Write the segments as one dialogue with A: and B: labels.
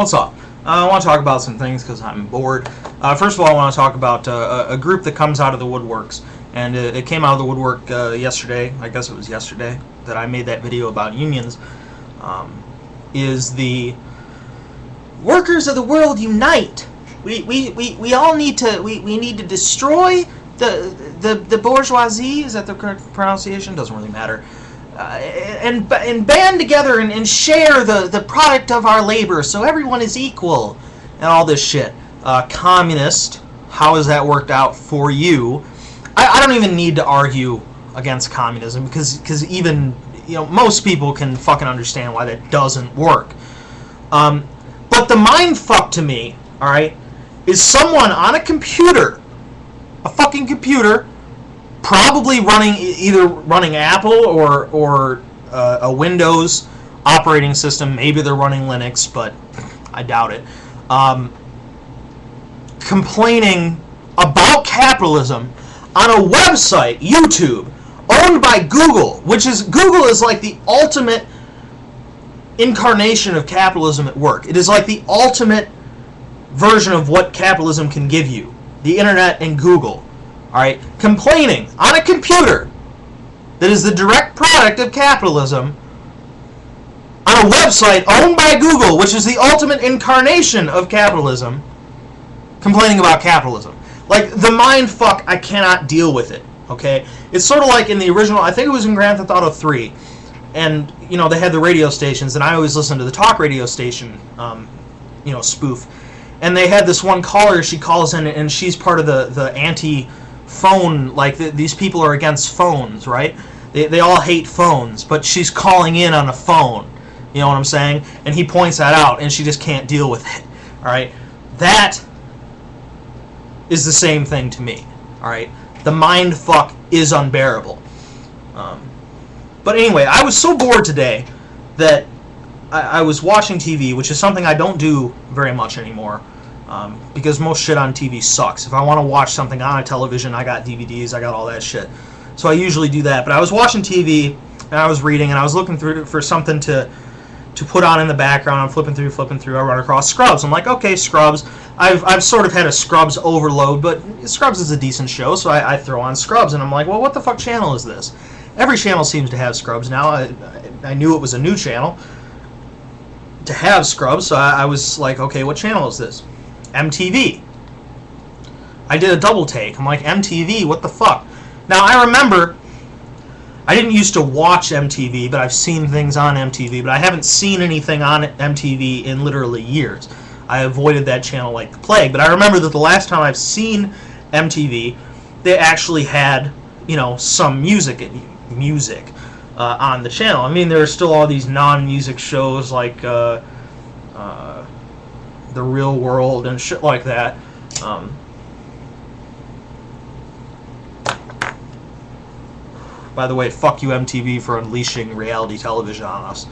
A: What's up? I want to talk about some things because I'm bored. First of all, I want to talk about a group that comes out of the woodworks. And it came out of the woodwork yesterday. I guess it was yesterday that I made that video about unions. Is the Workers of the World Unite. We all need to need to destroy the bourgeoisie. Is that the correct pronunciation? Doesn't really matter. And band together and share the product of our labor so everyone is equal and all this shit. Communist, how has that worked out for you? I don't even need to argue against communism because even most people can fucking understand why that doesn't work. But the mind fuck to me, all right, is someone on a computer, a fucking computer, probably either running Apple or a Windows operating system. Maybe they're running Linux, but I doubt it. Complaining about capitalism on a website, YouTube, owned by Google, Google is like the ultimate incarnation of capitalism at work. It is like the ultimate version of what capitalism can give you. The internet and Google. Alright, complaining on a computer that is the direct product of capitalism on a website owned by Google, which is the ultimate incarnation of capitalism, complaining about capitalism. Like, the mind fuck, I cannot deal with it, okay? It's sort of like in the original, I think it was in Grand Theft Auto 3, and, they had the radio stations, and I always listened to the talk radio station, spoof. And they had this one caller, she calls in, and she's part of the anti-phone, like, these people are against phones, right? They all hate phones, but she's calling in on a phone, you know what I'm saying? And he points that out, and she just can't deal with it, alright? That is the same thing to me, alright? The mind fuck is unbearable. But anyway, I was so bored today that I was watching TV, which is something I don't do very much anymore, because most shit on TV sucks. If I want to watch something on a television, I got DVDs, I got all that shit. So I usually do that. But I was watching TV, and I was reading, and I was looking through for something to put on in the background. I'm flipping through, I run across Scrubs. I'm like, okay, Scrubs. I've sort of had a Scrubs overload, but Scrubs is a decent show, so I throw on Scrubs, and I'm like, well, what the fuck channel is this? Every channel seems to have Scrubs now. I knew it was a new channel to have Scrubs, so I was like, okay, what channel is this? MTV. I did a double take. I'm like, MTV, what the fuck? Now, I remember, I didn't used to watch MTV, but I've seen things on MTV, but I haven't seen anything on MTV in literally years. I avoided that channel like the plague, but I remember that the last time I've seen MTV, they actually had, some music on the channel. I mean, there are still all these non-music shows like The Real World and shit like that. By the way, fuck you MTV for unleashing reality television on us.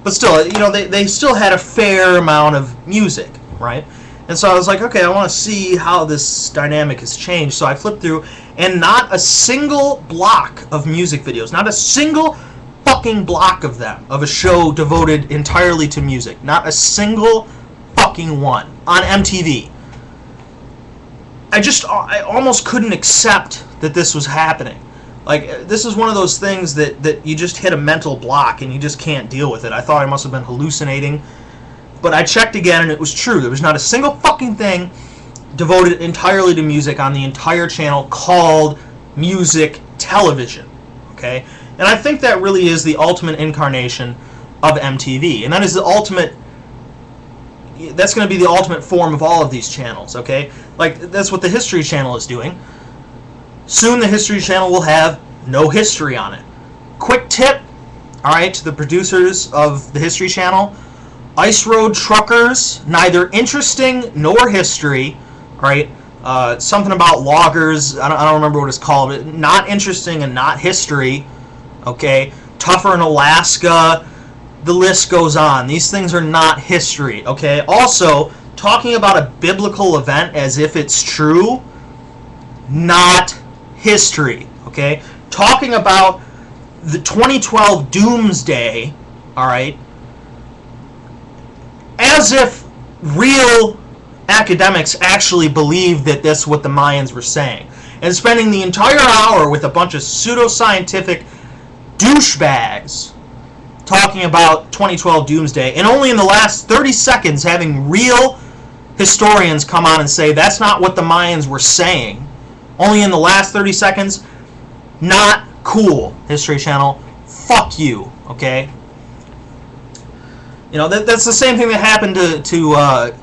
A: But still, they still had a fair amount of music, right? And so I was like, okay, I want to see how this dynamic has changed. So I flipped through, and not a single block of music videos, not a single fucking block of them, of a show devoted entirely to music. Not a single fucking one on MTV. I almost couldn't accept that this was happening. Like, this is one of those things that you just hit a mental block and you just can't deal with it. I thought I must have been hallucinating. But I checked again, and it was true. There was not a single fucking thing devoted entirely to music on the entire channel called music television. Okay? And I think that really is the ultimate incarnation of MTV. And that is the ultimate... That's going to be the ultimate form of all of these channels, okay? Like, that's what the History Channel is doing. Soon the History Channel will have no history on it. Quick tip, alright, to the producers of the History Channel. Ice Road Truckers, neither interesting nor history, right? Something about loggers, I don't remember what it's called, but not interesting and not history, okay? Tougher in Alaska, the list goes on. These things are not history, okay? Also, talking about a biblical event as if it's true, not history, okay? Talking about the 2012 doomsday, all right, as if real academics actually believed that that's what the Mayans were saying, and spending the entire hour with a bunch of pseudoscientific douchebags talking about 2012 doomsday, and only in the last 30 seconds having real historians come on and say that's not what the Mayans were saying. Only in the last 30 seconds. Not cool, History Channel. Fuck you, okay? You know, that's the same thing that happened to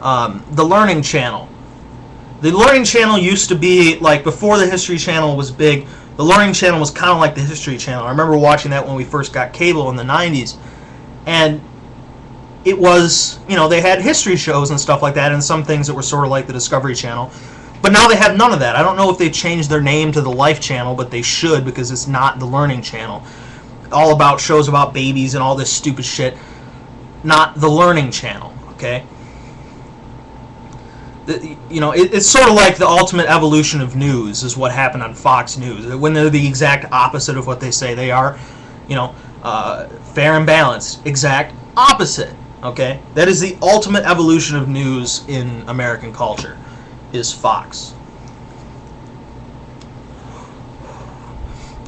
A: the Learning Channel. The Learning Channel used to be, like, before the History Channel was big, the Learning Channel was kind of like the History Channel. I remember watching that when we first got cable in the 90s. And it was, you know, they had history shows and stuff like that, and some things that were sort of like the Discovery Channel. But now they have none of that. I don't know if they changed their name to the Life Channel, but they should, because it's not the Learning Channel. All about shows about babies and all this stupid shit. Not the Learning Channel, okay? You know, it's sort of like the ultimate evolution of news is what happened on Fox News. When they're the exact opposite of what they say they are, you know, fair and balanced, exact opposite, okay? That is the ultimate evolution of news in American culture, is Fox.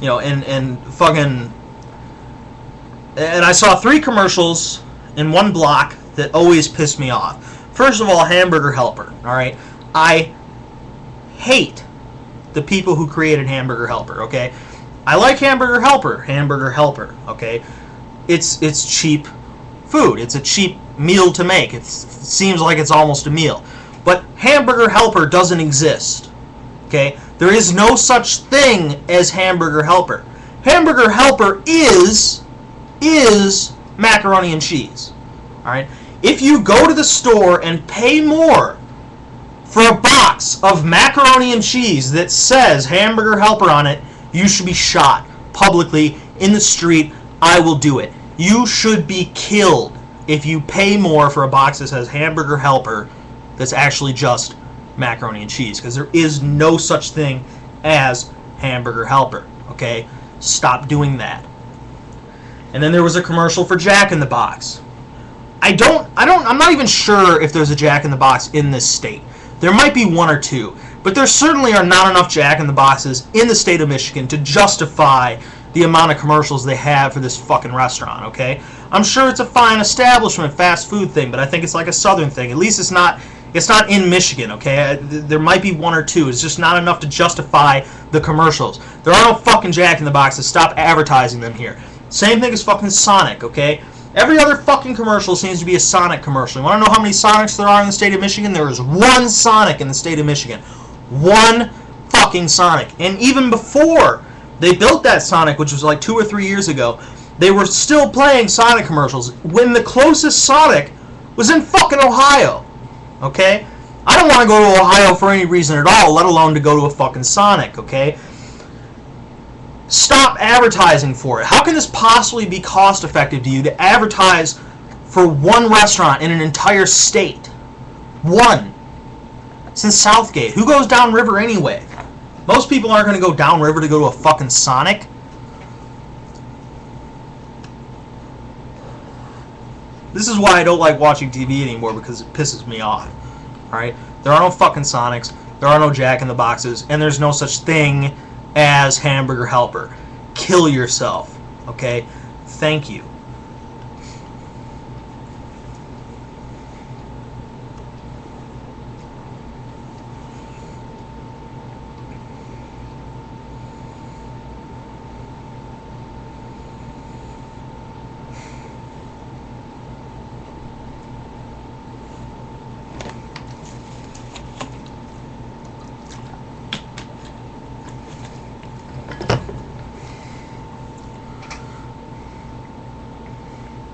A: You know, and fucking... And I saw 3 commercials in one block that always pissed me off. First of all, Hamburger Helper, alright? I hate the people who created Hamburger Helper, okay? I like Hamburger Helper, okay? It's cheap food. It's a cheap meal to make. It seems like it's almost a meal. But Hamburger Helper doesn't exist, okay? There is no such thing as Hamburger Helper. Hamburger Helper is macaroni and cheese, alright? If you go to the store and pay more for a box of macaroni and cheese that says Hamburger Helper on it, you should be shot publicly in the street. I will do it. You should be killed if you pay more for a box that says Hamburger Helper that's actually just macaroni and cheese, because there is no such thing as Hamburger Helper, okay? Stop doing that. And then there was a commercial for Jack in the Box. I'm not even sure if there's a Jack in the Box in this state. There might be 1 or 2, but there certainly are not enough Jack in the Boxes in the state of Michigan to justify the amount of commercials they have for this fucking restaurant, okay? I'm sure it's a fine establishment, fast food thing, but I think it's like a southern thing. At least it's not in Michigan, okay? There might be 1 or 2. It's just not enough to justify the commercials. There are no fucking Jack in the Boxes. Stop advertising them here. Same thing as fucking Sonic, okay? Every other fucking commercial seems to be a Sonic commercial. You want to know how many Sonics there are in the state of Michigan? There is 1 Sonic in the state of Michigan. 1 fucking Sonic. And even before they built that Sonic, which was like 2 or 3 years ago, they were still playing Sonic commercials when the closest Sonic was in fucking Ohio. Okay? I don't want to go to Ohio for any reason at all, let alone to go to a fucking Sonic, okay? Stop advertising for it. How can this possibly be cost effective to you to advertise for 1 restaurant in an entire state? 1. Since Southgate. Who goes downriver anyway? Most people aren't going to go downriver to go to a fucking Sonic. This is why I don't like watching TV anymore, because it pisses me off. Alright? There are no fucking Sonics. There are no Jack in the Boxes. And there's no such thing as Hamburger Helper. Kill yourself. Okay? Thank you.